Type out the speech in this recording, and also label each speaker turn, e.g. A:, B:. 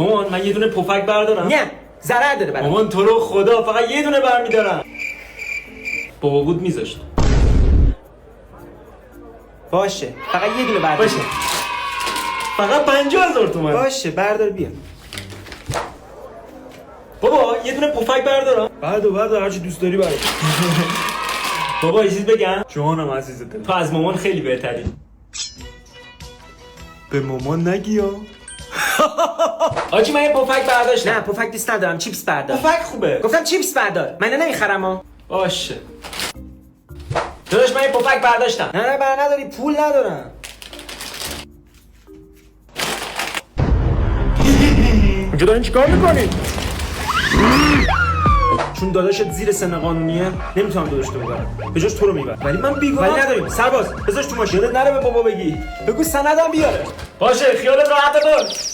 A: مامان من یه دونه پفک بردارم.
B: نه ضرر داره برام.
A: مامان تو رو خدا فقط یه دونه برمیدارم. بابا بود میذاشت.
B: باشه فقط یه دونه بردار.
A: باشه فقط 50,000 تومان.
B: باشه بردار بیا.
A: بابا یه دونه پفک بردارم.
B: بردار هرچی دوست داری بردار.
A: بابا یه چیز بگم. جانم عزیز دلم تو از مامان خیلی بهتری.
B: به مامان نگی ها.
A: آجی من یه پفک برداشتم.
B: نه پفک دوست ندارم، چیپس بردار.
A: پفک خوبه.
B: گفتم چیپس بردار. من نمیخرم ها.
A: باشه داداش من یه پفک برداشتم.
B: نه بر نداری، پول ندارم. اینجا دارین چیکار میکنی؟ چون داداشت زیر سن قانونیه نمیتونم داداش تو ببرم، به جاش تو رو میبرم. ولی من بیگناه. ولی نداریم. سرباز بذارش تو ماشین. نره به بابا بگی، بگو سندم بیاره.
A: باشه خیالت راحت باش.